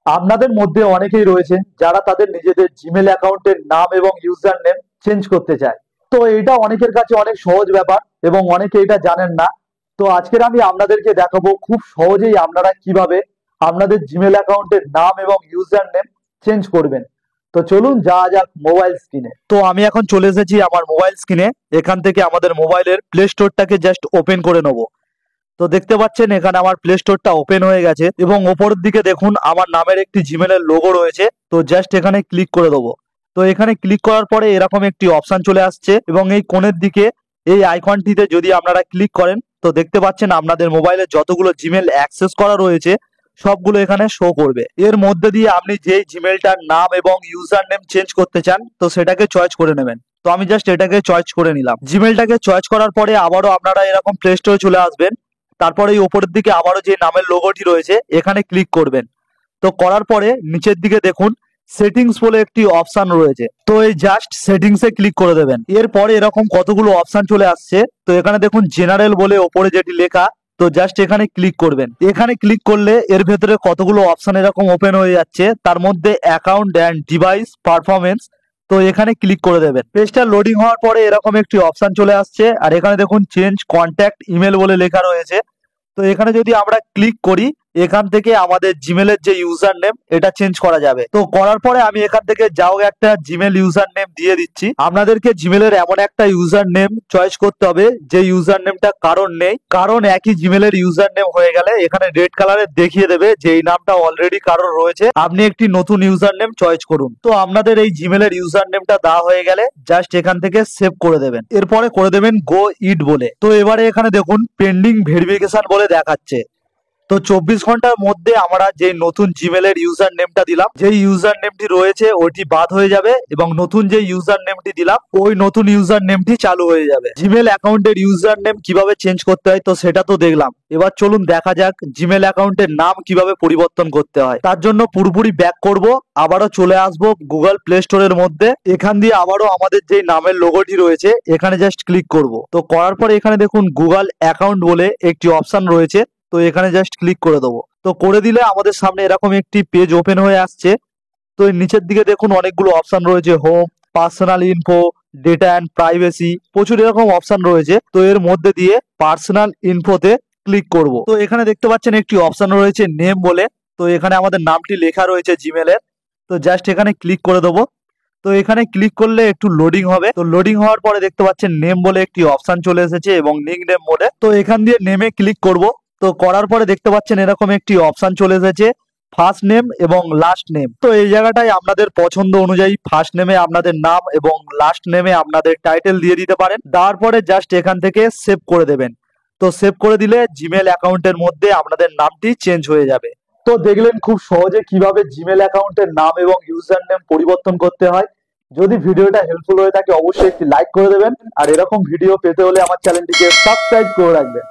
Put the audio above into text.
আপনাদের মধ্যে অনেকেই রয়েছে যারা তাদের নিজেদের জিমেল অ্যাকাউন্টের নাম এবং ইউজার নেম চেঞ্জ করতে চায়। তো এটা অনেকের কাছে অনেক সহজ ব্যাপার এবং অনেকে এটা জানেন না। তো আজকের আমি আপনাদেরকে দেখাবো খুব সহজেই আপনারা কিভাবে আপনাদের জিমেল অ্যাকাউন্টের নাম এবং ইউজার নেম চেঞ্জ করবেন। তো চলুন যাওয়া যাক মোবাইল স্ক্রিনে। তো আমি এখন চলে এসেছি আমার মোবাইল স্ক্রিনে। এখান থেকে আমাদের মোবাইলের প্লে স্টোরটাকে জাস্ট ওপেন করে নেবো। তো দেখতে পাচ্ছেন এখানে আমার প্লে স্টোরটা ওপেন হয়ে গেছে এবং ওপরের দিকে দেখুন আমার নামের একটি জিমেলের লোগো রয়েছে। তো জাস্ট এখানে ক্লিক করে দেবো। তো এখানে ক্লিক করার পরে এরকম একটি অপশন চলে আসছে এবং এই কোণের দিকে এই আইকনটিতে যদি আপনারা ক্লিক করেন তো দেখতে পাচ্ছেন আপনাদের মোবাইলে যতগুলো জিমেল অ্যাক্সেস করা রয়েছে সবগুলো এখানে শো করবে। এর মধ্যে দিয়ে আপনি যেই জিমেলটার নাম এবং ইউজার নেম চেঞ্জ করতে চান তো সেটাকে চয়েস করে নেবেন। তো আমি জাস্ট এটাকে চয়েস করে নিলাম। জিমেলটাকে চয়েস করার পরে আবারও আপনারা এরকম প্লে স্টোরে চলে আসবেন। তারপরে এই ওপরের দিকে আবারও যে নামের লোগোটি রয়েছে এখানে ক্লিক করবেন। তো করার পরে নিচের দিকে দেখুন সেটিংস বলে একটি অপশন রয়েছে। তো এই জাস্ট সেটিংসে ক্লিক করে দেবেন। এরপরে এরকম কতগুলো অপশন চলে আসছে। তো এখানে দেখুন জেনারেল বলে ওপরে যেটি লেখা। তো জাস্ট এখানে ক্লিক করবেন। এখানে ক্লিক করলে এর ভেতরে কতগুলো অপশন এরকম ওপেন হয়ে যাচ্ছে, তার মধ্যে অ্যাকাউন্ট অ্যান্ড ডিভাইস পারফরমেন্স। তো এখানে ক্লিক করে দেবেন। পেজটা লোডিং হওয়ার পরে এরকম একটি অপশন চলে আসছে আর এখানে দেখুন চেঞ্জ কন্ট্যাক্ট ইমেল বলে লেখা রয়েছে। তো এখানে যদি আমরা ক্লিক করি এখান থেকে আমাদের জিমেলের যে ইউজার নেম এটা চেঞ্জ করা যাবে। তো করার পরে আমি এখান থেকে যাও একটা জিমেল ইউজার নেম দিয়ে দিচ্ছি। আপনাদেরকে জিমেলের এমন একটা ইউজার নেম চয়েস করতে হবে যে ইউজার নেমটা কারণ নেই, কারণ একই জিমেলের ইউজার নেম হয়ে গেলে এখানে রেড কালারে দেখিয়ে দেবে যে এই নামটা অলরেডি কারোর রয়েছে, আপনি একটি নতুন ইউজার নেম চয়েস করুন। তো আপনাদের এই জিমেলের ইউজার নেমটা দেওয়া হয়ে গেলে জাস্ট এখান থেকে সেভ করে দেবেন। এরপরে করে দেবেন গো ইট বলে। তো এবারে এখানে দেখুন পেন্ডিং ভেরিফিকেশন বলে দেখাচ্ছে। তো 24 ঘন্টার মধ্যে আমরা যে নতুন জিমেলের ইউজার নেমটা দিলাম, যে ইউজার নেমটি রয়েছে ওইটি বাদ হয়ে যাবে এবং নতুন যে ইউজার নেমটি দিলাম ওই নতুন ইউজার নেমটি চালু হয়ে যাবে। জিমেল অ্যাকাউন্টের ইউজার নেম কিভাবে চেঞ্জ করতে হয় তো সেটা তো দেখলাম। এবার চলুন দেখা যাক জিমেল অ্যাকাউন্টের নাম কিভাবে পরিবর্তন করতে হয়। তার জন্য পুরোপুরি ব্যাক করব, আবারও চলে আসবো গুগল প্লে স্টোরের মধ্যে। এখান দিয়ে আবারও আমাদের যে নামের লোগোটি রয়েছে এখানে জাস্ট ক্লিক করব। তো করার পরে এখানে দেখুন গুগল অ্যাকাউন্ট বলে একটি অপশন রয়েছে। তো এখানে জাস্ট ক্লিক করে দেবো। তো করে দিলে আমাদের সামনে এরকম একটি পেজ ওপেন হয়ে আসছে। তো এর নিচের দিকে দেখুন অনেকগুলো অপশন রয়েছে, home, personal info, data and privacy, প্রচুর এরকম অপশন রয়েছে। তো এর মধ্যে দিয়ে পার্সোনাল ইনফোতে ক্লিক করব। তো এখানে দেখতে পাচ্ছেন একটি অপশন রয়েছে নেম বলে। তো এখানে আমাদের নামটি লেখা রয়েছে জিমেলের। তো জাস্ট এখানে ক্লিক করে দেবো। তো এখানে ক্লিক করলে একটু লোডিং হবে। তো লোডিং হওয়ার পরে দেখতে পাচ্ছেন নেম বলে একটি অপশন চলে এসেছে এবং নিক নেম বলে। তো এখান দিয়ে নেমে ক্লিক করব। তো করার পরে দেখতে পাচ্ছেন এরকম একটি অপশন চলে এসেছে ফার্স্ট নেম এবং লাস্ট নেম। তো এই জায়গাটায় আপনাদের পছন্দ অনুযায়ী ফার্স্ট নেমে আপনাদের নাম এবং লাস্ট নেমে আপনাদের টাইটেল দিয়ে দিতে পারেন। দেওয়ার পরে জাস্ট এখান থেকে সেভ করে দেবেন। তো সেভ করে দিলে জিমেল অ্যাকাউন্টের মধ্যে আপনাদের নামটি চেঞ্জ হয়ে যাবে। তো দেখলেন খুব সহজে কিভাবে জিমেল অ্যাকাউন্টের নাম এবং ইউজার নেম পরিবর্তন করতে হয়। যদি ভিডিওটা হেল্পফুল হয়ে থাকে অবশ্যই একটি লাইক করে দেবেন আর এরকম ভিডিও পেতে হলে আমার চ্যানেলটিকে সাবস্ক্রাইব করে রাখবেন।